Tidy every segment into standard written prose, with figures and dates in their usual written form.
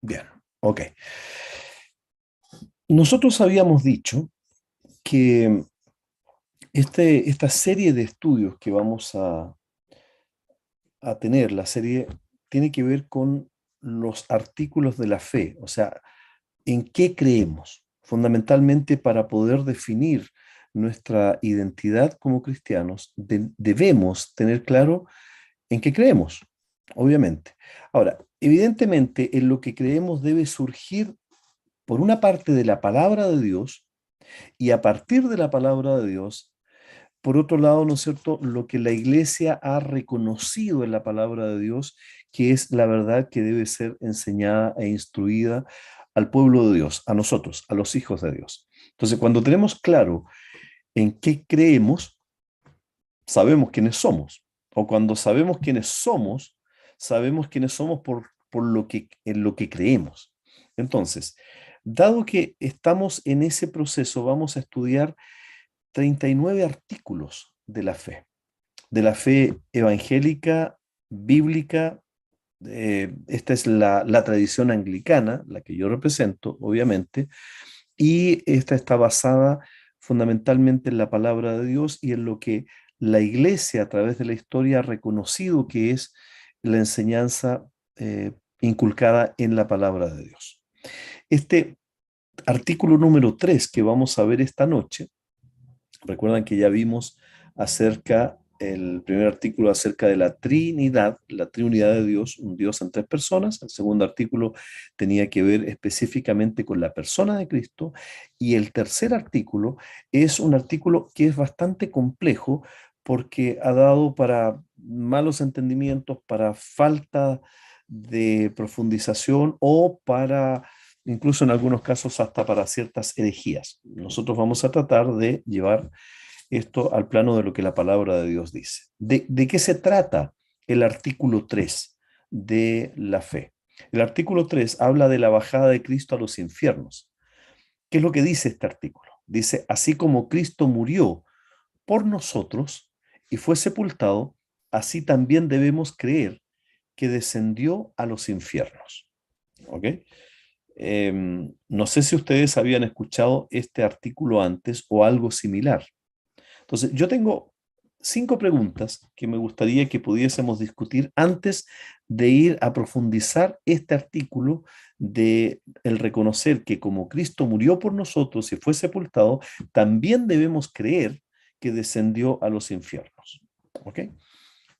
Bien, ok. Nosotros habíamos dicho que esta serie de estudios que vamos a tener, la serie tiene que ver con los artículos de la fe, o sea, en qué creemos, fundamentalmente para poder definir nuestra identidad como cristianos, debemos tener claro en qué creemos, obviamente. Ahora, evidentemente, en lo que creemos debe surgir, por una parte, de la palabra de Dios, y a partir de la palabra de Dios, por otro lado, ¿no es cierto?, lo que la iglesia ha reconocido en la palabra de Dios, que es la verdad que debe ser enseñada e instruida al pueblo de Dios, a nosotros, a los hijos de Dios. Entonces, cuando tenemos claro en qué creemos, sabemos quiénes somos. O cuando sabemos quiénes somos por lo que, en lo que creemos. Entonces, dado que estamos en ese proceso, vamos a estudiar 39 artículos de la fe evangélica, bíblica. Esta es la tradición anglicana, la que yo represento, obviamente, y esta está basada fundamentalmente en la palabra de Dios y en lo que la iglesia a través de la historia ha reconocido que es la enseñanza inculcada en la palabra de Dios. Este artículo número 3 que vamos a ver esta noche, recuerdan que ya vimos el primer artículo acerca de la Trinidad, la Trinidad de Dios, un Dios en tres personas. El segundo artículo tenía que ver específicamente con la persona de Cristo. Y el tercer artículo es un artículo que es bastante complejo porque ha dado para malos entendimientos, para falta de profundización o para incluso en algunos casos hasta para ciertas herejías. Nosotros vamos a tratar de llevar esto al plano de lo que la palabra de Dios dice. ¿De qué se trata el artículo 3 de la fe? El artículo 3 habla de la bajada de Cristo a los infiernos. ¿Qué es lo que dice este artículo? Dice, así como Cristo murió por nosotros y fue sepultado, así también debemos creer que descendió a los infiernos. ¿Ok? No sé si ustedes habían escuchado este artículo antes o algo similar. Entonces, yo tengo 5 preguntas que me gustaría que pudiésemos discutir antes de ir a profundizar este artículo de el reconocer que como Cristo murió por nosotros y fue sepultado, también debemos creer que descendió a los infiernos. ¿Ok?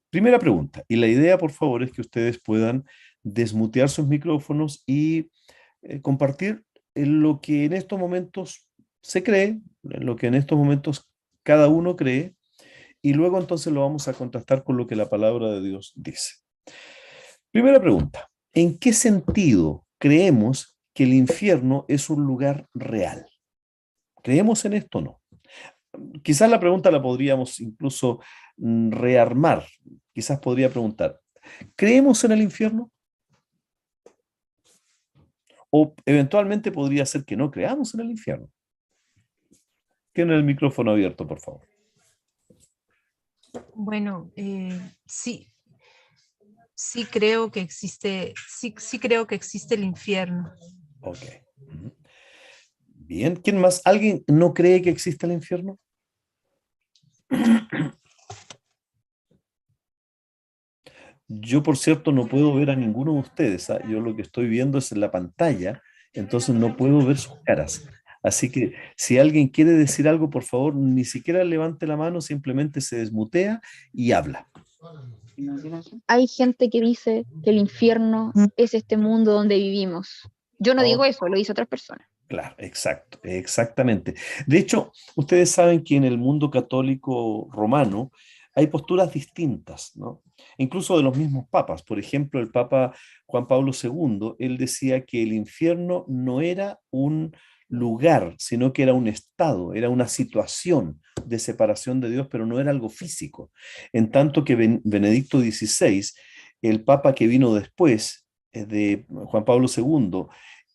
Primera pregunta, y la idea, por favor, es que ustedes puedan desmutear sus micrófonos y compartir en lo que en estos momentos se cree, en lo que en estos momentos cada uno cree, y luego entonces lo vamos a contrastar con lo que la palabra de Dios dice. Primera pregunta, ¿en qué sentido creemos que el infierno es un lugar real? ¿Creemos en esto o no? Quizás la pregunta la podríamos incluso rearmar. Quizás podría preguntar, ¿creemos en el infierno? O eventualmente podría ser que no creamos en el infierno. Tienen el micrófono abierto, por favor. Bueno, sí, sí creo que existe el infierno. Ok. Ujú. Bien. ¿Quién más? ¿Alguien no cree que exista el infierno? Yo, por cierto, no puedo ver a ninguno de ustedes, ¿ah? Yo lo que estoy viendo es en la pantalla, entonces no puedo ver sus caras. Así que si alguien quiere decir algo, por favor, ni siquiera levante la mano, simplemente se desmutea y habla. Hay gente que dice que el infierno es este mundo donde vivimos. Yo no digo Oh, eso, lo dice otras personas. claro, exacto, exactamente. De hecho, ustedes saben que en el mundo católico romano hay posturas distintas, ¿no? Incluso de los mismos papas. Por ejemplo, el Papa Juan Pablo II, él decía que el infierno no era un lugar, sino que era un estado, era una situación de separación de Dios, pero no era algo físico. En tanto que Benedicto XVI, el papa que vino después de Juan Pablo II,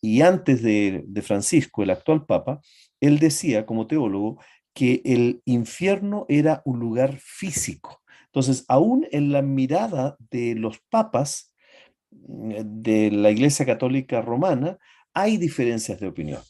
y antes de Francisco, el actual papa, él decía como teólogo que el infierno era un lugar físico. Entonces, aún en la mirada de los papas, de la Iglesia Católica Romana, hay diferencias de opinión.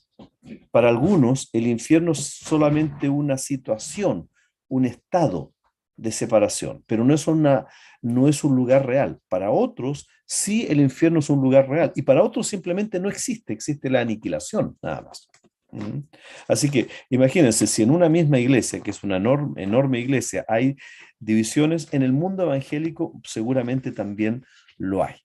Para algunos, el infierno es solamente una situación, un estado de separación, pero no es un lugar real. Para otros, sí, el infierno es un lugar real, y para otros simplemente no existe, existe la aniquilación, nada más. ¿Mm? Así que imagínense, si en una misma iglesia, que es una enorme, enorme iglesia, hay divisiones, en el mundo evangélico seguramente también lo hay.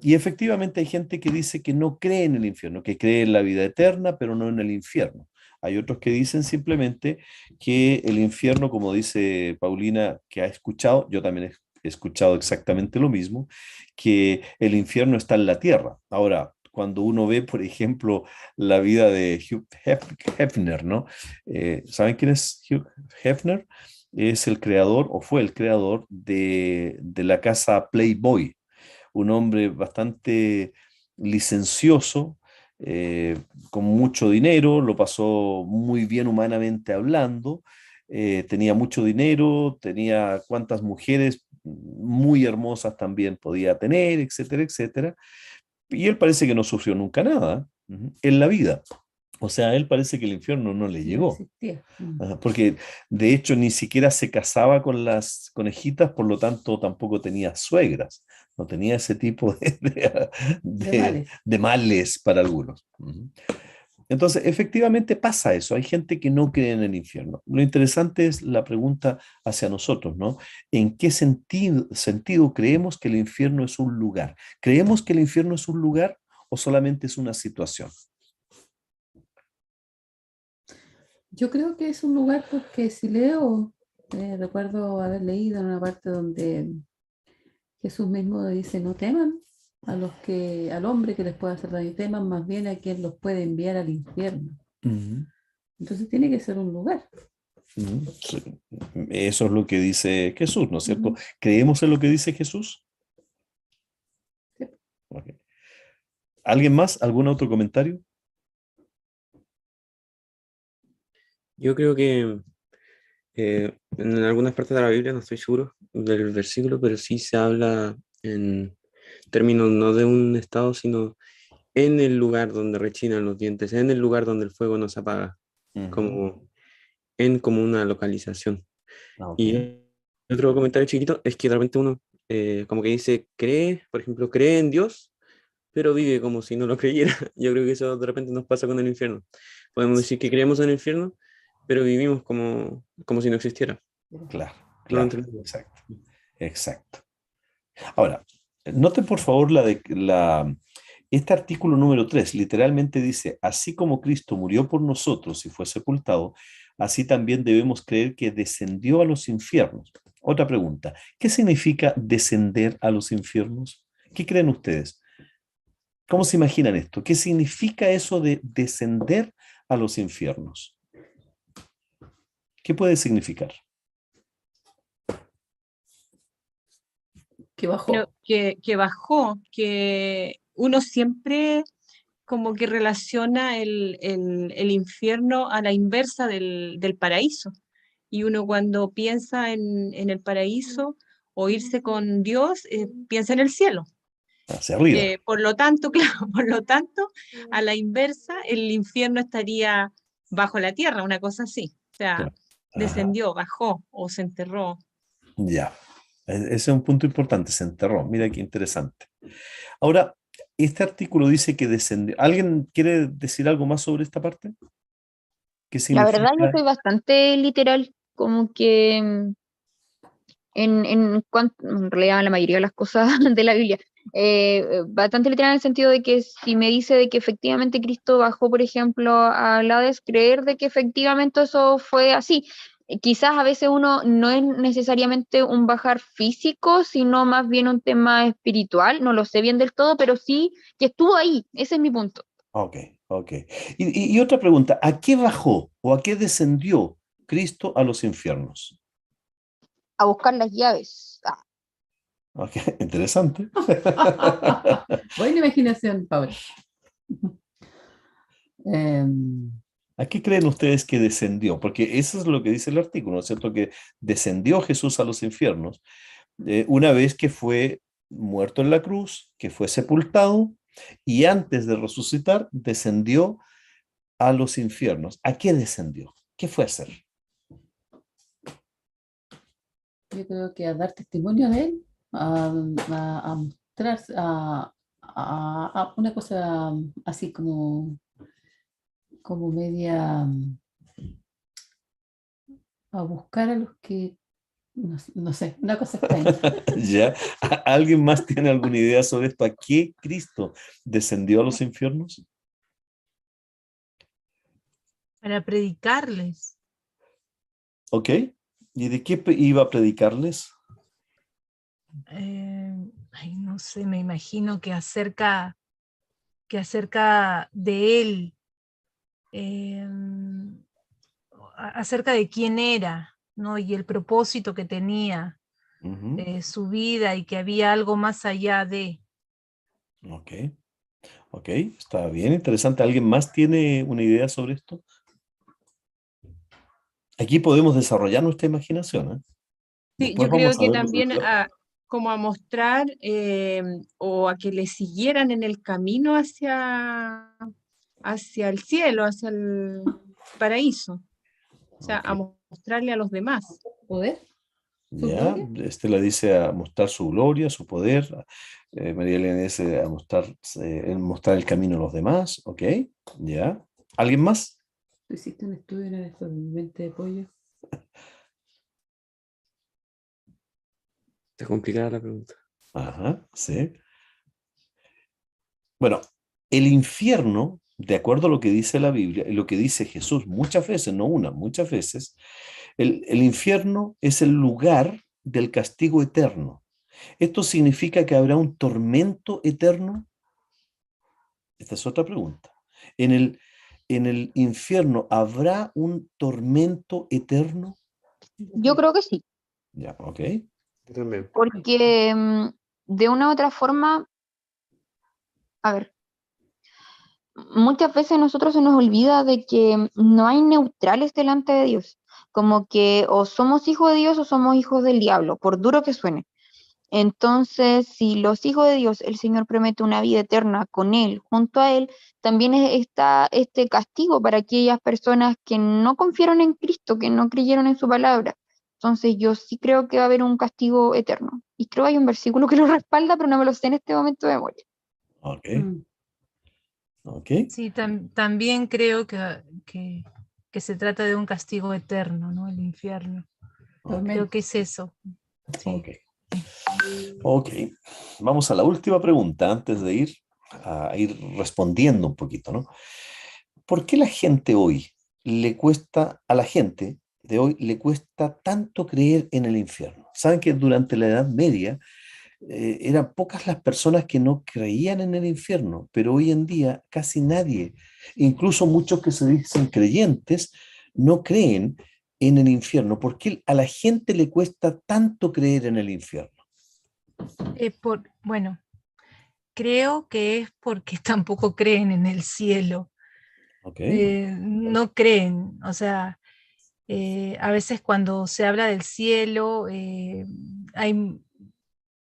Y efectivamente hay gente que dice que no cree en el infierno, que cree en la vida eterna, pero no en el infierno. Hay otros que dicen simplemente que el infierno, como dice Paulina, que ha escuchado, yo también he escuchado exactamente lo mismo, que el infierno está en la tierra. Ahora, cuando uno ve, por ejemplo, la vida de Hugh Hefner, ¿no? ¿Saben quién es Hugh Hefner? Es el creador, o fue el creador de la casa Playboy, un hombre bastante licencioso, eh, con mucho dinero, lo pasó muy bien humanamente hablando, tenía mucho dinero, tenía cuantas mujeres muy hermosas también podía tener, etcétera, etcétera. Y él parece que no sufrió nunca nada, en la vida. O sea, a él parece que el infierno no le No llegó. existía. Ajá, porque de hecho ni siquiera se casaba con las conejitas, por lo tanto tampoco tenía suegras, no tenía ese tipo De males. de males para algunos. Ujú. Entonces, efectivamente pasa eso, hay gente que no cree en el infierno. Lo interesante es la pregunta hacia nosotros, ¿no? ¿En qué sentido creemos que el infierno es un lugar? ¿Creemos que el infierno es un lugar o solamente es una situación? Yo creo que es un lugar porque si leo, recuerdo haber leído en una parte donde Jesús mismo dice, no teman al hombre que les pueda hacer daño, teman más bien a quien los puede enviar al infierno. Ujú. Entonces tiene que ser un lugar. Sí. Eso es lo que dice Jesús, ¿no es cierto? Ujú. ¿Creemos en lo que dice Jesús? Sí. Ok. ¿Alguien más? ¿Algún otro comentario? Yo creo que en algunas partes de la Biblia, no estoy seguro del versículo, pero sí se habla en términos no de un estado, sino en el lugar donde rechinan los dientes, en el lugar donde el fuego no se apaga, Ujú. como como una localización. Ah, ok. Y otro comentario chiquito es que de repente uno como que dice, cree, por ejemplo, cree en Dios, pero vive como si no lo creyera. Yo creo que eso de repente nos pasa con el infierno. Podemos decir que creemos en el infierno, pero vivimos como si no existiera. Claro, No lo claro, entendemos. exacto, exacto. Ahora, noten por favor este artículo número 3 literalmente dice, así como Cristo murió por nosotros y fue sepultado, así también debemos creer que descendió a los infiernos. Otra pregunta, ¿qué significa descender a los infiernos? ¿Qué creen ustedes? ¿Cómo se imaginan esto? ¿Qué significa eso de descender a los infiernos? ¿Qué puede significar? Que bajó. Pero que bajó, que uno siempre como que relaciona el infierno a la inversa del paraíso. Y uno cuando piensa en el paraíso o irse con Dios, piensa en el cielo. Hacia arriba. Por lo tanto, claro, por lo tanto, a la inversa, el infierno estaría bajo la tierra, una cosa así. O sea, Claro. Ajá. descendió, bajó o se enterró. Ya. Ese es un punto importante, se enterró. Mira qué interesante. Ahora, este artículo dice que descendió. ¿Alguien quiere decir algo más sobre esta parte? ¿Qué La verdad, yo significa? soy bastante literal, como que en realidad la mayoría de las cosas de la Biblia, bastante literal en el sentido de que si me dice de que efectivamente Cristo bajó, por ejemplo, al Hades, creer de que efectivamente eso fue así. Quizás a veces uno no es necesariamente un bajar físico, sino más bien un tema espiritual, no lo sé bien del todo, pero sí que estuvo ahí, ese es mi punto. Ok, ok. Y otra pregunta, ¿a qué bajó o a qué descendió Cristo a los infiernos? A buscar las llaves. Ok, interesante. Buena imaginación, Pablo. Em, ¿A qué creen ustedes que descendió? Porque eso es lo que dice el artículo, ¿no es cierto? Que descendió Jesús a los infiernos una vez que fue muerto en la cruz, que fue sepultado y antes de resucitar descendió a los infiernos. ¿A qué descendió? ¿Qué fue a hacer? Yo creo que a dar testimonio de él, a mostrar, a una cosa así como media, a buscar a los que, no sé, una cosa extraña. ¿Ya? ¿Alguien más tiene alguna idea sobre esto? ¿A qué Cristo descendió a los infiernos? Para predicarles. ¿Ok? ¿Y de qué iba a predicarles? Ay, no sé, me imagino que acerca de él, eh, acerca de quién era, ¿no? Y el propósito que tenía, Ujú. su vida, y que había algo más allá de. Ok, ok, está bien, interesante. ¿Alguien más tiene una idea sobre esto? Aquí podemos desarrollar nuestra imaginación, ¿eh? Sí, Después yo creo vamos a que ver lo también que... como a mostrar o a que le siguieran en el camino hacia el cielo, hacia el paraíso, o sea, a Ok. mostrarle a los demás. ¿Poder? ¿Su Ya, gloria? Estela dice a mostrar su gloria, su poder. María Elena dice a mostrar el camino a los demás. Ok, ya. ¿Alguien más? ¿Tú hiciste un estudio en esto de mente de pollo? Está complicada la pregunta. Ajá, sí. Bueno, el infierno, de acuerdo a lo que dice la Biblia y lo que dice Jesús muchas veces, no una, muchas veces, el infierno es el lugar del castigo eterno. ¿Esto significa que habrá un tormento eterno? Esta es otra pregunta. ¿En el infierno habrá un tormento eterno? Yo creo que sí, Ya, ok. Yo también. porque de una u otra forma, a ver, muchas veces a nosotros se nos olvida de que no hay neutrales delante de Dios, como que o somos hijos de Dios o somos hijos del diablo, por duro que suene. Entonces, si los hijos de Dios, el Señor promete una vida eterna con Él, junto a Él, también está este castigo para aquellas personas que no confiaron en Cristo, que no creyeron en su palabra. Entonces, yo sí creo que va a haber un castigo eterno. Y creo que hay un versículo que lo respalda, pero no me lo sé en este momento de memoria. Ok, Mm. ok. Sí, también creo que se trata de un castigo eterno, ¿no? El infierno. Ok, Creo que es eso. Sí. ok. Ok. Vamos a la última pregunta antes de ir respondiendo un poquito, ¿no? ¿Por qué la gente hoy a la gente de hoy le cuesta tanto creer en el infierno? Saben que durante la Edad Media eran pocas las personas que no creían en el infierno, pero hoy en día casi nadie, incluso muchos que se dicen creyentes, no creen en el infierno. ¿Por qué a la gente le cuesta tanto creer en el infierno? Bueno, creo que es porque tampoco creen en el cielo. ¿Ok? No creen, o sea, a veces cuando se habla del cielo,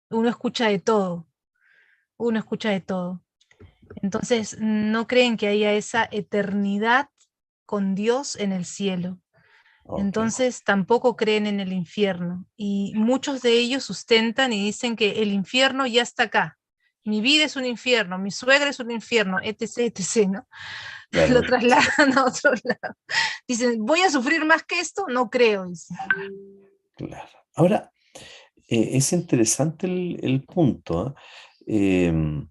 uno escucha de todo, uno escucha de todo. Entonces, no creen que haya esa eternidad con Dios en el cielo. Ok. Entonces, tampoco creen en el infierno. Y muchos de ellos sustentan y dicen que el infierno ya está acá. Mi vida es un infierno, mi suegra es un infierno, etc., etc., ¿no? Lo Claro, trasladan a otro lado. Dicen, ¿voy a sufrir más que esto? No creo. Dicen. claro. Ahora, es interesante el punto, ¿ah? Em,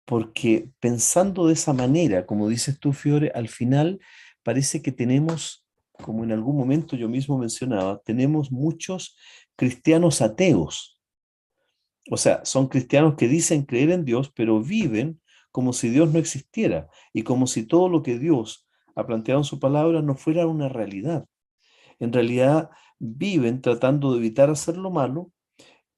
Porque pensando de esa manera, como dices tú, Fiore, al final parece que tenemos, como en algún momento yo mismo mencionaba, tenemos muchos cristianos ateos. O sea, son cristianos que dicen creer en Dios, pero viven como si Dios no existiera y como si todo lo que Dios ha planteado en su palabra no fuera una realidad. En realidad viven tratando de evitar hacer lo malo,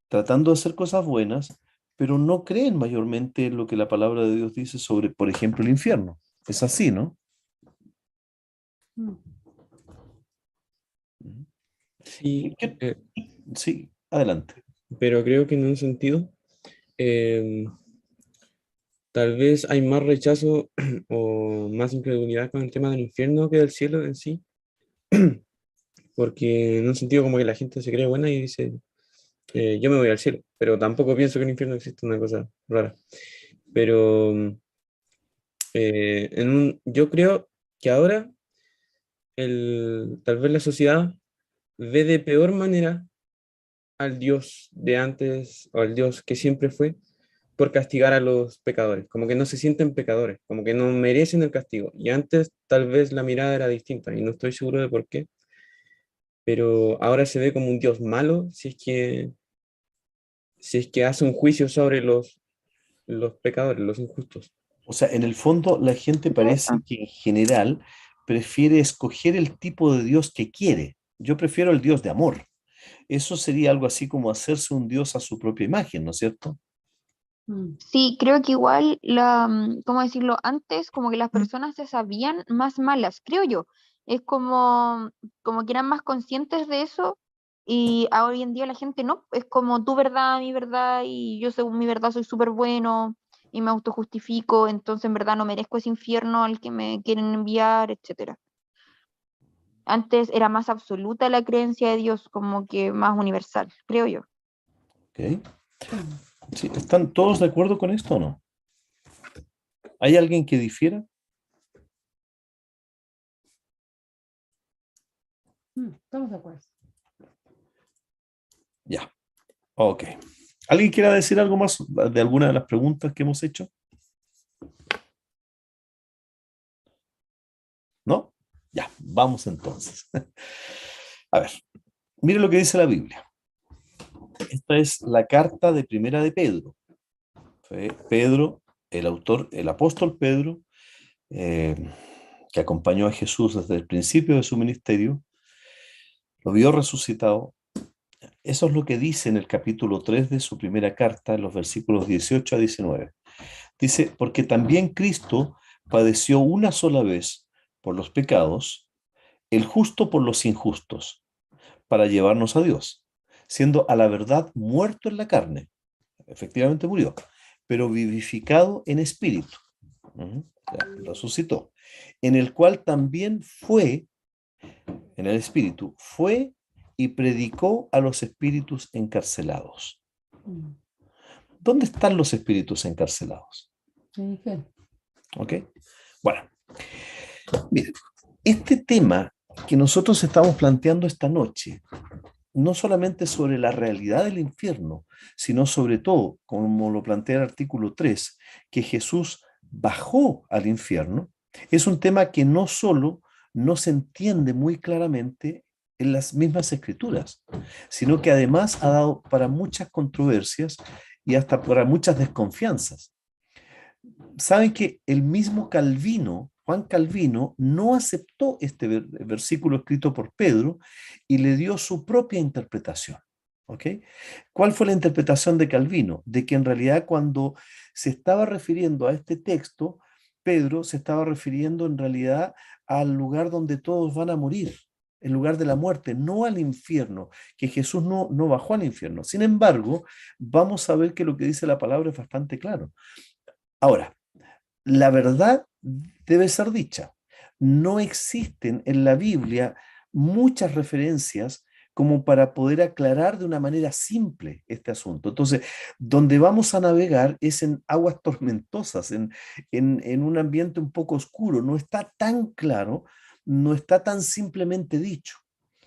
tratando de hacer cosas buenas, pero no creen mayormente en lo que la palabra de Dios dice sobre, por ejemplo, el infierno. Es así, ¿no? Mm. Ujú. Sí, Sí, adelante. pero creo que en un sentido eh, tal vez hay más rechazo o más incredulidad con el tema del infierno que del cielo en sí, porque en un sentido como que la gente se cree buena y dice, yo me voy al cielo, pero tampoco pienso que el infierno existe, una cosa rara. Pero yo creo que ahora tal vez la sociedad ve de peor manera al Dios de antes o al Dios que siempre fue por castigar a los pecadores, como que no se sienten pecadores, como que no merecen el castigo. Y antes tal vez la mirada era distinta y no estoy seguro de por qué, pero ahora se ve como un Dios malo si es que hace un juicio sobre los pecadores, los injustos. O sea, en el fondo la gente parece que en general prefiere escoger el tipo de Dios que quiere. Yo prefiero el Dios de amor. Eso sería algo así como hacerse un Dios a su propia imagen, ¿no es cierto? Mm. Sí, creo que igual ¿cómo decirlo? Antes como que las personas se sabían más malas, creo yo. Es como que eran más conscientes de eso y hoy en día la gente no, es como tu verdad, mi verdad y yo según mi verdad soy súper bueno y me autojustifico, entonces en verdad no merezco ese infierno al que me quieren enviar, etcétera. Antes era más absoluta la creencia de Dios, como que más universal, creo yo. ¿Ok? Sí. Sí, ¿están todos de acuerdo con esto o no? ¿Hay alguien que difiera? Estamos de acuerdo. Ya, ok. ¿Alguien quiera decir algo más de alguna de las preguntas que hemos hecho? ¿No? Ya, vamos entonces. A ver, mire lo que dice la Biblia. Esta es la carta de primera de Pedro. Fue Pedro, el autor, el apóstol Pedro, eh, que acompañó a Jesús desde el principio de su ministerio, lo vio resucitado. Eso es lo que dice en el capítulo 3 de su primera carta, en los versículos 18 a 19. Dice, porque también Cristo padeció una sola vez por los pecados, el justo por los injustos, para llevarnos a Dios, siendo a la verdad muerto en la carne. Efectivamente murió, pero vivificado en espíritu. Ya, resucitó. En el cual también fue, en el espíritu, fue y predicó a los espíritus encarcelados. Mm. ¿Dónde están los espíritus encarcelados? Me dijeron. ¿Ok? Bueno, miren, este tema que nosotros estamos planteando esta noche, no solamente sobre la realidad del infierno, sino sobre todo, como lo plantea el artículo 3, que Jesús bajó al infierno, es un tema que no solo no se entiende muy claramente en las mismas escrituras, sino que además ha dado para muchas controversias y hasta para muchas desconfianzas. Saben que el mismo Calvino, Juan Calvino, no aceptó este versículo escrito por Pedro y le dio su propia interpretación. ¿Ok? ¿Cuál fue la interpretación de Calvino? De que en realidad cuando se estaba refiriendo a este texto, Pedro se estaba refiriendo en realidad al lugar donde todos van a morir, el lugar de la muerte, no al infierno, que Jesús no bajó al infierno. Sin embargo, vamos a ver que lo que dice la palabra es bastante claro. Ahora, la verdad debe ser dicha. No existen en la Biblia muchas referencias como para poder aclarar de una manera simple este asunto. Entonces, donde vamos a navegar es en aguas tormentosas, en un ambiente un poco oscuro. No está tan claro, no está tan simplemente dicho.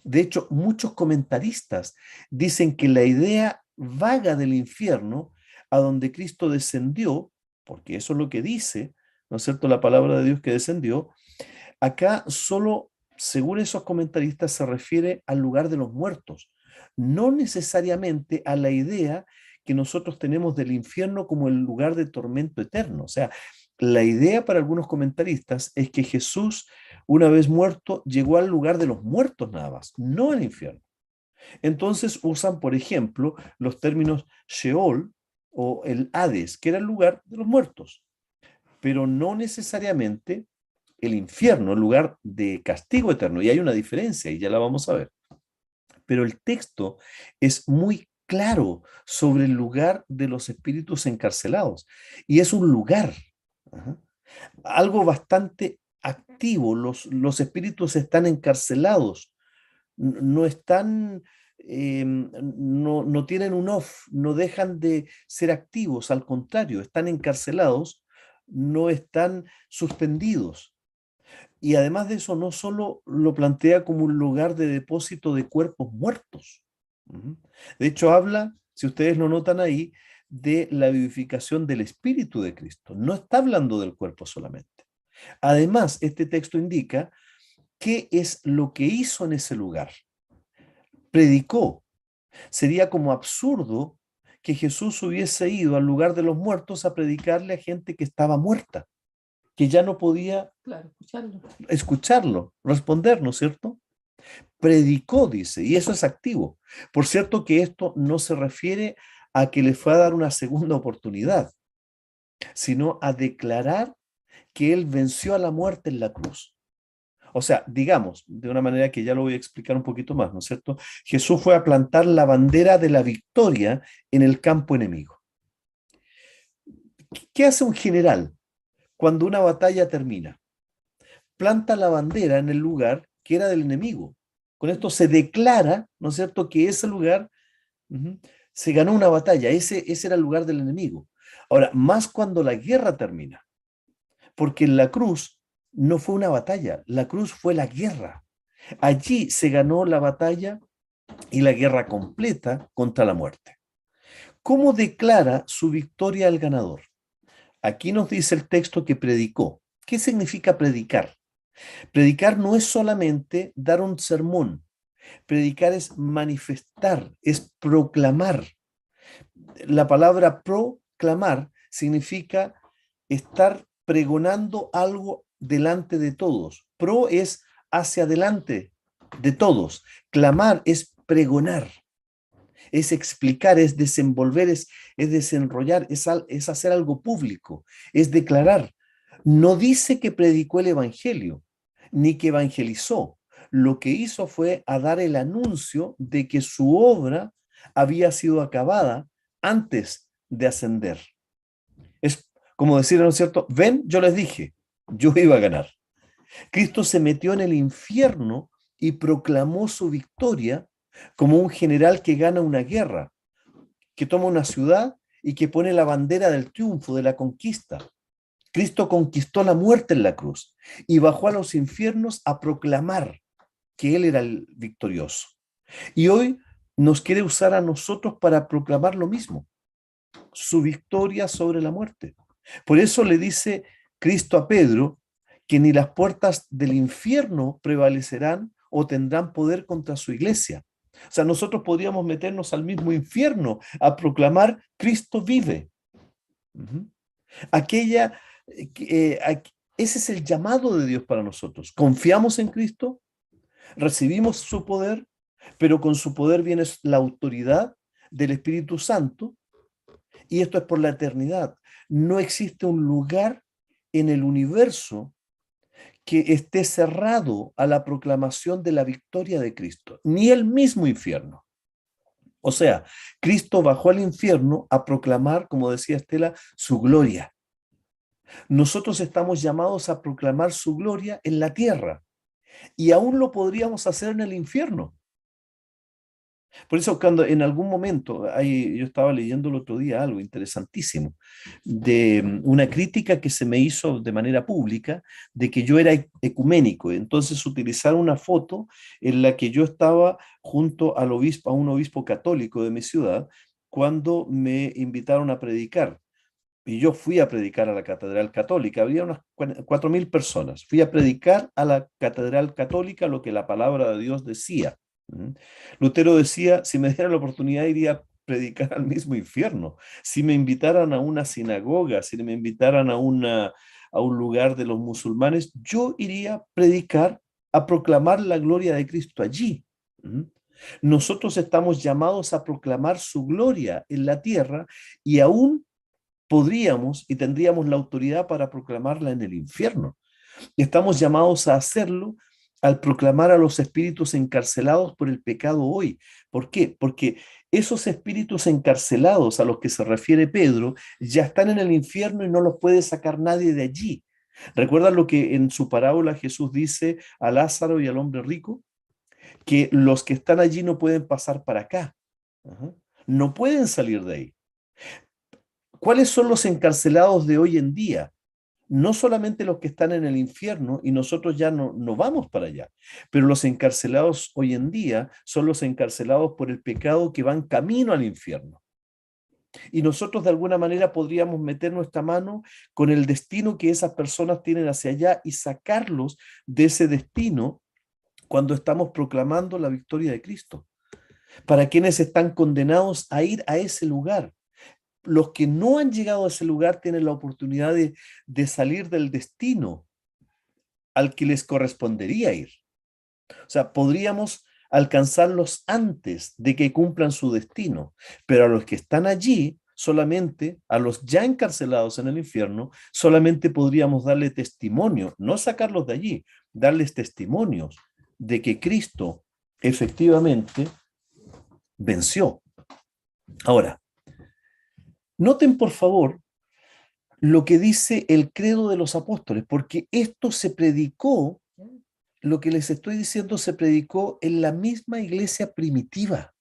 De hecho, muchos comentaristas dicen que la idea vaga del infierno, a donde Cristo descendió, porque eso es lo que dice, ¿no es cierto?, la palabra de Dios que descendió, acá solo, según esos comentaristas, se refiere al lugar de los muertos, no necesariamente a la idea que nosotros tenemos del infierno como el lugar de tormento eterno. O sea, la idea para algunos comentaristas es que Jesús, una vez muerto, llegó al lugar de los muertos nada más, no al infierno. Entonces usan, por ejemplo, los términos Sheol o el Hades, que era el lugar de los muertos, pero no necesariamente el infierno, el lugar de castigo eterno. Y hay una diferencia y ya la vamos a ver. Pero el texto es muy claro sobre el lugar de los espíritus encarcelados. Y es un lugar, ajá, algo bastante activo. Los espíritus están encarcelados, no están, no tienen un off, no dejan de ser activos, al contrario, están encarcelados, no están suspendidos. Y además de eso, no solo lo plantea como un lugar de depósito de cuerpos muertos. Ujú. De hecho, habla, si ustedes lo notan ahí, de la vivificación del Espíritu de Cristo. No está hablando del cuerpo solamente. Además, este texto indica qué es lo que hizo en ese lugar. Predicó. Sería como absurdo que Jesús hubiese ido al lugar de los muertos a predicarle a gente que estaba muerta, que ya no podía Claro, escucharlo. escucharlo, responder, ¿no es cierto? Predicó, dice, y eso es activo. Por cierto que esto no se refiere a que le fue a dar una segunda oportunidad, sino a declarar que él venció a la muerte en la cruz. O sea, digamos, de una manera que ya lo voy a explicar un poquito más, ¿no es cierto? Jesús fue a plantar la bandera de la victoria en el campo enemigo. ¿Qué hace un general cuando una batalla termina? Planta la bandera en el lugar que era del enemigo. Con esto se declara, ¿no es cierto?, que ese lugar se ganó una batalla, ese era el lugar del enemigo. Ahora, más cuando la guerra termina, porque en la cruz no fue una batalla, la cruz fue la guerra. Allí se ganó la batalla y la guerra completa contra la muerte. ¿Cómo declara su victoria el ganador? Aquí nos dice el texto que predicó. ¿Qué significa predicar? Predicar no es solamente dar un sermón. Predicar es manifestar, es proclamar. La palabra proclamar significa estar pregonando algo delante de todos. Pro es hacia adelante de todos. Clamar es pregonar, es explicar, es desenvolver, es desenrollar, es hacer algo público, es declarar. No dice que predicó el evangelio, ni que evangelizó. Lo que hizo fue a dar el anuncio de que su obra había sido acabada antes de ascender. Es como decir, ¿no es cierto? Ven, yo les dije, yo iba a ganar. Cristo se metió en el infierno y proclamó su victoria como un general que gana una guerra, que toma una ciudad y que pone la bandera del triunfo, de la conquista. Cristo conquistó la muerte en la cruz y bajó a los infiernos a proclamar que Él era el victorioso. Y hoy nos quiere usar a nosotros para proclamar lo mismo, su victoria sobre la muerte. Por eso le dice Cristo a Pedro que ni las puertas del infierno prevalecerán o tendrán poder contra su iglesia. O sea, nosotros podríamos meternos al mismo infierno a proclamar Cristo vive. Ese es el llamado de Dios para nosotros. Confiamos en Cristo, recibimos su poder, pero con su poder viene la autoridad del Espíritu Santo, y esto es por la eternidad. No existe un lugar en el universo que esté cerrado a la proclamación de la victoria de Cristo, ni el mismo infierno. O sea, Cristo bajó al infierno a proclamar, como decía Estela, su gloria. Nosotros estamos llamados a proclamar su gloria en la tierra, y aún lo podríamos hacer en el infierno. Por eso cuando en algún momento, yo estaba leyendo el otro día algo interesantísimo, de una crítica que se me hizo de manera pública, de que yo era ecuménico. Entonces utilizar una foto en la que yo estaba junto al obispo, a un obispo católico de mi ciudad, cuando me invitaron a predicar. Y yo fui a predicar a la Catedral Católica, había unas 4.000 personas. Fui a predicar a la Catedral Católica lo que la palabra de Dios decía. Lutero decía, si me dieran la oportunidad iría a predicar al mismo infierno. Si me invitaran a una sinagoga, si me invitaran a un lugar de los musulmanes, yo iría a predicar, a proclamar la gloria de Cristo allí. Nosotros estamos llamados a proclamar su gloria en la tierra, y aún podríamos y tendríamos la autoridad para proclamarla en el infierno. Estamos llamados a hacerlo al proclamar a los espíritus encarcelados por el pecado hoy. ¿Por qué? Porque esos espíritus encarcelados a los que se refiere Pedro ya están en el infierno y no los puede sacar nadie de allí. ¿Recuerdan lo que en su parábola Jesús dice a Lázaro y al hombre rico? Que los que están allí no pueden pasar para acá. Ajá. No pueden salir de ahí. ¿Cuáles son los encarcelados de hoy en día? No solamente los que están en el infierno, y nosotros ya no vamos para allá, pero los encarcelados hoy en día son los encarcelados por el pecado que van camino al infierno. Y nosotros de alguna manera podríamos meter nuestra mano con el destino que esas personas tienen hacia allá y sacarlos de ese destino cuando estamos proclamando la victoria de Cristo. Para quienes están condenados a ir a ese lugar. Los que no han llegado a ese lugar tienen la oportunidad de salir del destino al que les correspondería ir. O sea, podríamos alcanzarlos antes de que cumplan su destino, pero a los que están allí, solamente, a los ya encarcelados en el infierno, solamente podríamos darle testimonio, no sacarlos de allí, darles testimonios de que Cristo efectivamente venció. Ahora, noten por favor lo que dice el credo de los apóstoles, porque esto se predicó, lo que les estoy diciendo se predicó en la misma iglesia primitiva.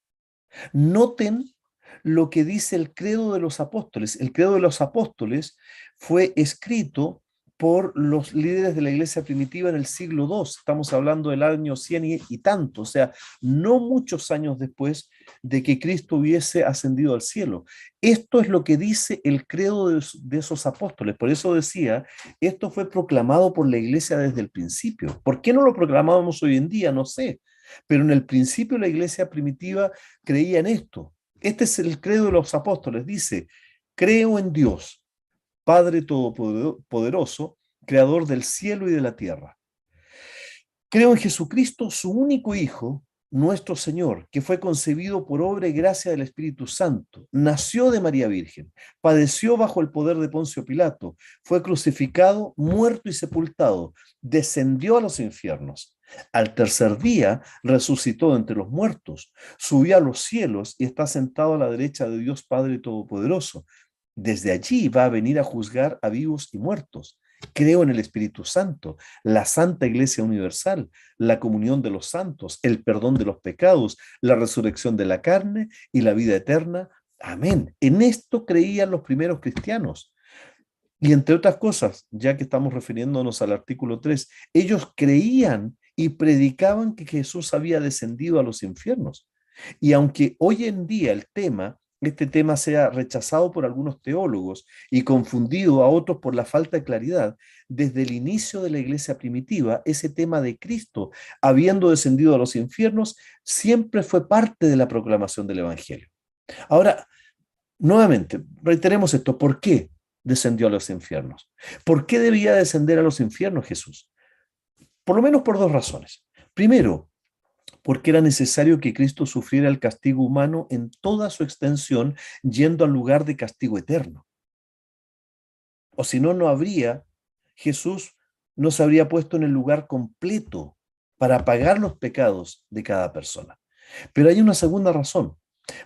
Noten lo que dice el credo de los apóstoles. El credo de los apóstoles fue escrito por los líderes de la iglesia primitiva en el siglo II. Estamos hablando del año 100 y tanto, o sea, no muchos años después de que Cristo hubiese ascendido al cielo. Esto es lo que dice el credo de esos apóstoles. Por eso decía, esto fue proclamado por la iglesia desde el principio. ¿Por qué no lo proclamamos hoy en día? No sé. Pero en el principio la iglesia primitiva creía en esto. Este es el credo de los apóstoles. Dice, creo en Dios, Padre Todopoderoso, Creador del cielo y de la tierra. Creo en Jesucristo, su único Hijo, nuestro Señor, que fue concebido por obra y gracia del Espíritu Santo, nació de María Virgen, padeció bajo el poder de Poncio Pilato, fue crucificado, muerto y sepultado, descendió a los infiernos. Al tercer día resucitó entre los muertos, subió a los cielos y está sentado a la derecha de Dios Padre Todopoderoso. Desde allí va a venir a juzgar a vivos y muertos. Creo en el Espíritu Santo, la Santa Iglesia Universal, la comunión de los santos, el perdón de los pecados, la resurrección de la carne y la vida eterna. Amén. En esto creían los primeros cristianos. Y entre otras cosas, ya que estamos refiriéndonos al artículo 3, ellos creían y predicaban que Jesús había descendido a los infiernos. Y aunque hoy en día este tema sea rechazado por algunos teólogos y confundido a otros por la falta de claridad, desde el inicio de la iglesia primitiva, ese tema de Cristo habiendo descendido a los infiernos siempre fue parte de la proclamación del Evangelio. Ahora, nuevamente, reiteremos esto, ¿por qué descendió a los infiernos? ¿Por qué debía descender a los infiernos Jesús? Por lo menos por dos razones. Primero, porque era necesario que Cristo sufriera el castigo humano en toda su extensión, yendo al lugar de castigo eterno. O si no, Jesús no se habría puesto en el lugar completo para pagar los pecados de cada persona. Pero hay una segunda razón,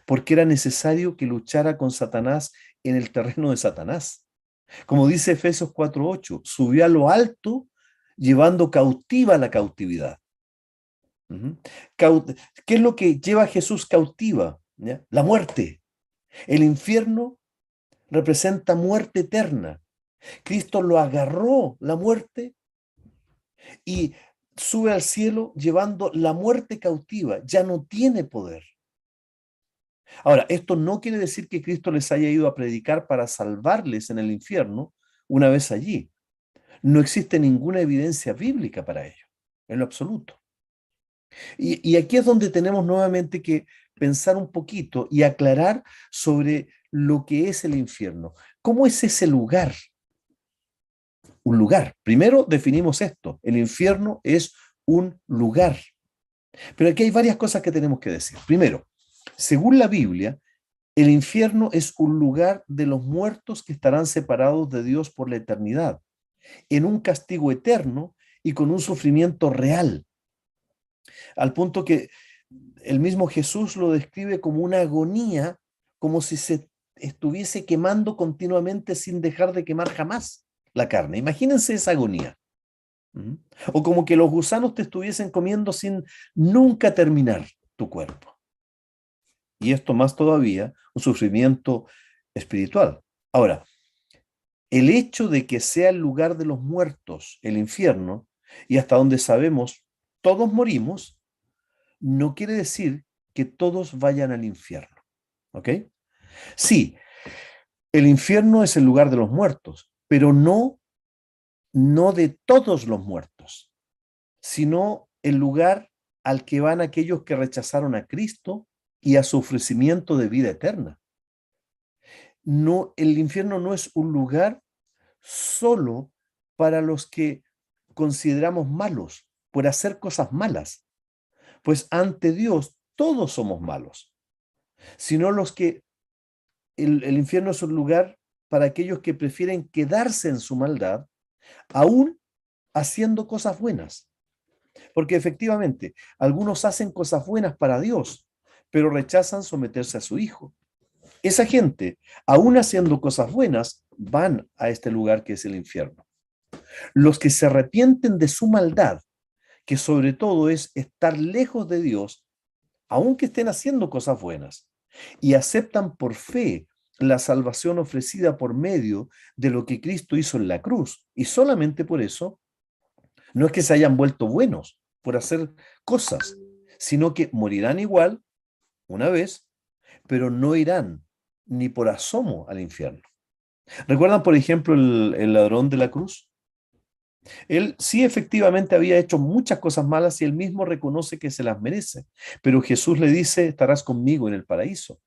porque era necesario que luchara con Satanás en el terreno de Satanás. Como dice Efesios 4:8, subió a lo alto llevando cautiva la cautividad. ¿Qué es lo que lleva a Jesús cautiva? ¿Ya? La muerte. El infierno representa muerte eterna. Cristo lo agarró, la muerte, y sube al cielo llevando la muerte cautiva. Ya no tiene poder. Ahora, esto no quiere decir que Cristo les haya ido a predicar para salvarles en el infierno una vez allí. No existe ninguna evidencia bíblica para ello, en lo absoluto. Y aquí es donde tenemos nuevamente que pensar un poquito y aclarar sobre lo que es el infierno. ¿Cómo es ese lugar? Un lugar. Primero definimos esto. El infierno es un lugar. Pero aquí hay varias cosas que tenemos que decir. Primero, según la Biblia, el infierno es un lugar de los muertos que estarán separados de Dios por la eternidad, en un castigo eterno y con un sufrimiento real. al punto que el mismo Jesús lo describe como una agonía, como si se estuviese quemando continuamente sin dejar de quemar jamás la carne. Imagínense esa agonía. ¿Mm? O como que los gusanos te estuviesen comiendo sin nunca terminar tu cuerpo. Y esto más todavía, un sufrimiento espiritual. Ahora, el hecho de que sea el lugar de los muertos, el infierno, y hasta donde sabemos, todos morimos, no quiere decir que todos vayan al infierno. ¿Ok? Sí, el infierno es el lugar de los muertos, pero no de todos los muertos, sino el lugar al que van aquellos que rechazaron a Cristo y a su ofrecimiento de vida eterna. No, el infierno no es un lugar solo para los que consideramos malos por hacer cosas malas, pues ante Dios todos somos malos, sino los que el infierno es un lugar para aquellos que prefieren quedarse en su maldad, aún haciendo cosas buenas. Porque efectivamente, algunos hacen cosas buenas para Dios, pero rechazan someterse a su Hijo. Esa gente, aún haciendo cosas buenas, van a este lugar que es el infierno. Los que se arrepienten de su maldad, que sobre todo es estar lejos de Dios, aunque estén haciendo cosas buenas, y aceptan por fe la salvación ofrecida por medio de lo que Cristo hizo en la cruz, y solamente por eso, no es que se hayan vuelto buenos por hacer cosas, sino que morirán igual una vez, pero no irán ni por asomo al infierno. ¿Recuerdan, por ejemplo, el ladrón de la cruz? Él sí efectivamente había hecho muchas cosas malas y él mismo reconoce que se las merece, pero Jesús le dice, estarás conmigo en el paraíso.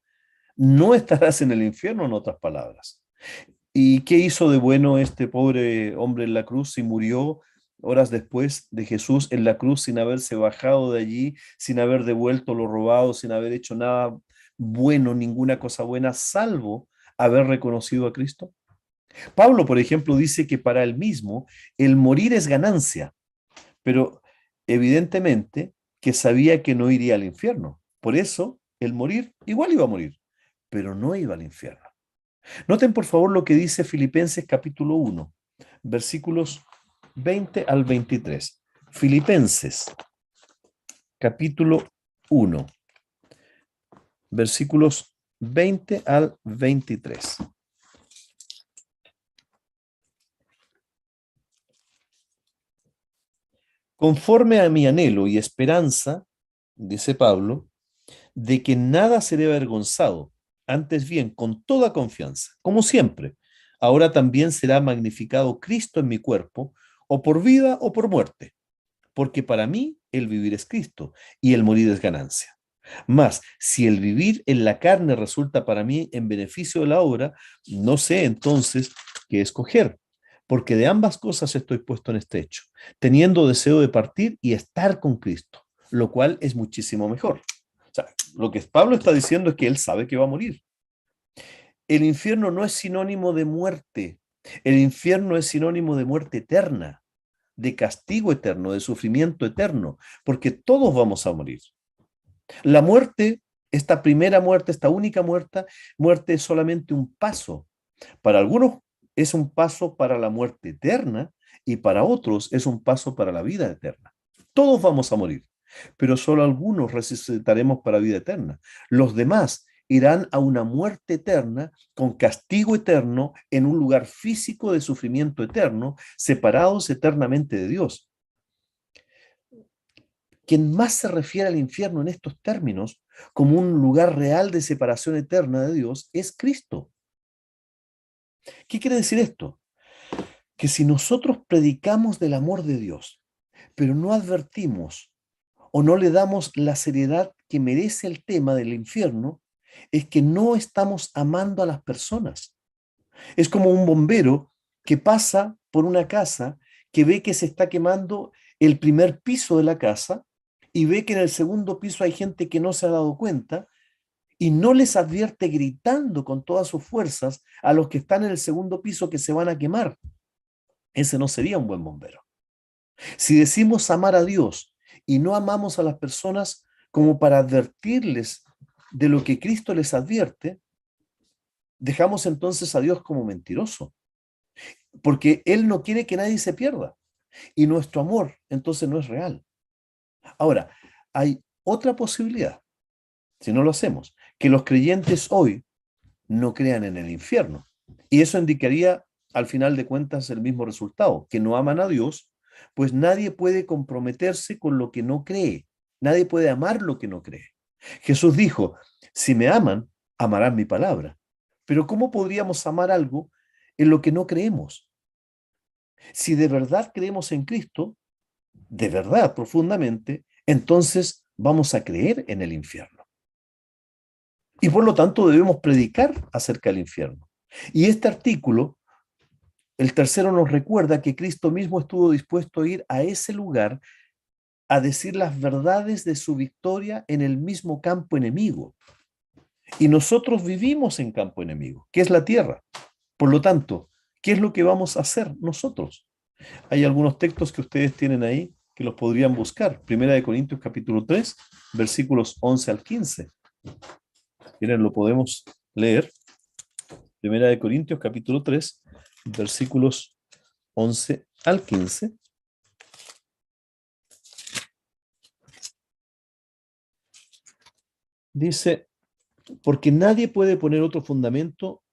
No estarás en el infierno, en otras palabras. ¿Y qué hizo de bueno este pobre hombre en la cruz y murió horas después de Jesús en la cruz sin haberse bajado de allí, sin haber devuelto lo robado, sin haber hecho nada bueno, ninguna cosa buena, salvo haber reconocido a Cristo? Pablo, por ejemplo, dice que para él mismo el morir es ganancia, pero evidentemente que sabía que no iría al infierno. Por eso, el morir igual iba a morir, pero no iba al infierno. Noten por favor lo que dice Filipenses capítulo 1, versículos 20 al 23. Filipenses capítulo 1, versículos 20 al 23. Conforme a mi anhelo y esperanza, dice Pablo, de que nada seré avergonzado, antes bien, con toda confianza, como siempre, ahora también será magnificado Cristo en mi cuerpo, o por vida o por muerte, porque para mí el vivir es Cristo y el morir es ganancia. Mas, si el vivir en la carne resulta para mí en beneficio de la obra, no sé entonces qué escoger, porque de ambas cosas estoy puesto en este hecho, teniendo deseo de partir y estar con Cristo, lo cual es muchísimo mejor. O sea, lo que Pablo está diciendo es que él sabe que va a morir. El infierno no es sinónimo de muerte, el infierno es sinónimo de muerte eterna, de castigo eterno, de sufrimiento eterno, porque todos vamos a morir. La muerte, esta primera muerte, esta única muerte es solamente un paso. Para algunos es un paso para la muerte eterna y para otros es un paso para la vida eterna. Todos vamos a morir, pero solo algunos resucitaremos para vida eterna. Los demás irán a una muerte eterna con castigo eterno en un lugar físico de sufrimiento eterno, separados eternamente de Dios. Quien más se refiere al infierno en estos términos, como un lugar real de separación eterna de Dios, es Cristo. ¿Qué quiere decir esto? Que si nosotros predicamos del amor de Dios, pero no advertimos o no le damos la seriedad que merece el tema del infierno, es que no estamos amando a las personas. Es como un bombero que pasa por una casa, que ve que se está quemando el primer piso de la casa y ve que en el segundo piso hay gente que no se ha dado cuenta y no les advierte gritando con todas sus fuerzas a los que están en el segundo piso que se van a quemar. Ese no sería un buen bombero. Si decimos amar a Dios y no amamos a las personas como para advertirles de lo que Cristo les advierte, dejamos entonces a Dios como mentiroso, porque Él no quiere que nadie se pierda y nuestro amor entonces no es real. Ahora, hay otra posibilidad, si no lo hacemos, que los creyentes hoy no crean en el infierno. Y eso indicaría, al final de cuentas, el mismo resultado, que no aman a Dios, pues nadie puede comprometerse con lo que no cree. Nadie puede amar lo que no cree. Jesús dijo, si me aman, amarán mi palabra. Pero ¿cómo podríamos amar algo en lo que no creemos? Si de verdad creemos en Cristo, de verdad, profundamente, entonces vamos a creer en el infierno. Y por lo tanto debemos predicar acerca del infierno. Y este artículo, el tercero, nos recuerda que Cristo mismo estuvo dispuesto a ir a ese lugar a decir las verdades de su victoria en el mismo campo enemigo. Y nosotros vivimos en campo enemigo, que es la tierra. Por lo tanto, ¿qué es lo que vamos a hacer nosotros? Hay algunos textos que ustedes tienen ahí que los podrían buscar. Primera de Corintios capítulo 3, versículos 11 al 15. ¿Quieren? Lo podemos leer. Primera de Corintios capítulo 3, versículos 11 al 15. Dice, porque nadie puede poner otro fundamento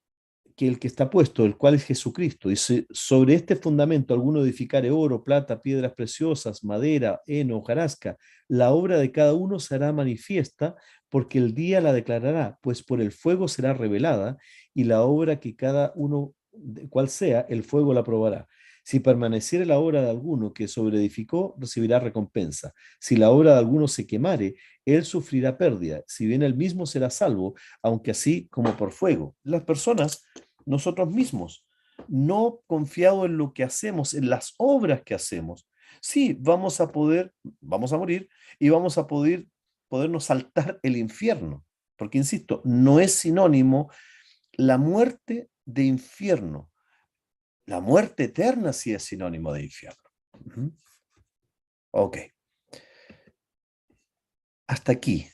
que el que está puesto, el cual es Jesucristo. Dice, sobre este fundamento alguno edificare oro, plata, piedras preciosas, madera, heno, hojarasca, la obra de cada uno será manifiesta, porque el día la declarará, pues por el fuego será revelada, y la obra que cada uno, cual sea, el fuego la probará. Si permaneciere la obra de alguno que sobreedificó, recibirá recompensa. Si la obra de alguno se quemare, él sufrirá pérdida, si bien él mismo será salvo, aunque así como por fuego. Las personas, nosotros mismos, no confiado en lo que hacemos, en las obras que hacemos, sí, vamos a morir y vamos a podernos saltar el infierno. Porque, insisto, no es sinónimo la muerte de infierno. La muerte eterna sí es sinónimo de infierno. Ok. Hasta aquí.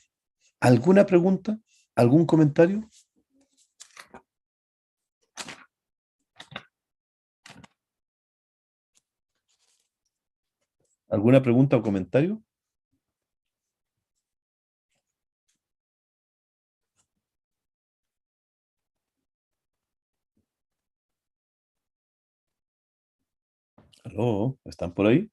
¿Alguna pregunta? ¿Algún comentario? ¿Alguna pregunta o comentario? ¿Aló? ¿Están por ahí?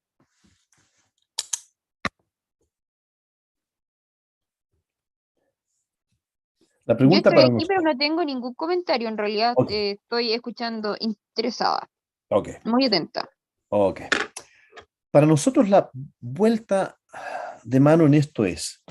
La Yo pregunta estoy para aquí, pero nosotros. no tengo ningún comentario. En realidad, Ok, estoy escuchando interesada, ok, muy atenta. ok. Para nosotros la vuelta de mano en esto es,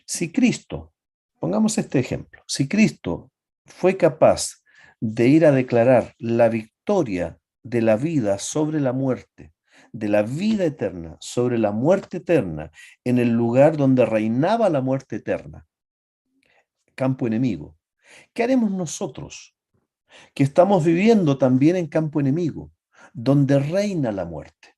si Cristo, pongamos este ejemplo, si Cristo fue capaz de ir a declarar la victoria de la vida sobre la muerte, de la vida eterna sobre la muerte eterna, en el lugar donde reinaba la muerte eterna, campo enemigo, ¿qué haremos nosotros que estamos viviendo también en campo enemigo, donde reina la muerte?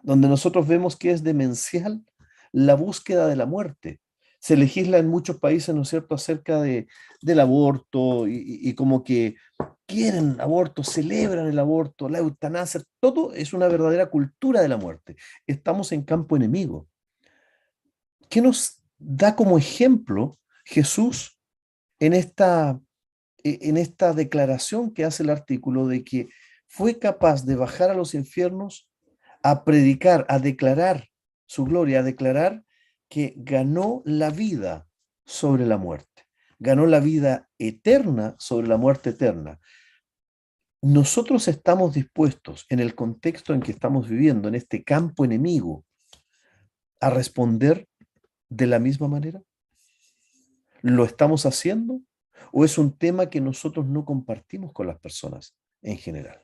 Donde nosotros vemos que es demencial la búsqueda de la muerte. Se legisla en muchos países, ¿no es cierto?, acerca del aborto y como que quieren aborto, celebran el aborto, la eutanasia, todo es una verdadera cultura de la muerte. Estamos en campo enemigo. ¿Qué nos da como ejemplo Jesús en esta declaración que hace el artículo de que fue capaz de bajar a los infiernos a predicar, a declarar su gloria, a declarar que ganó la vida sobre la muerte, ganó la vida eterna sobre la muerte eterna? Nosotros estamos dispuestos, en el contexto en que estamos viviendo, en este campo enemigo, a responder de la misma manera. ¿Lo estamos haciendo? ¿O es un tema que nosotros no compartimos con las personas en general?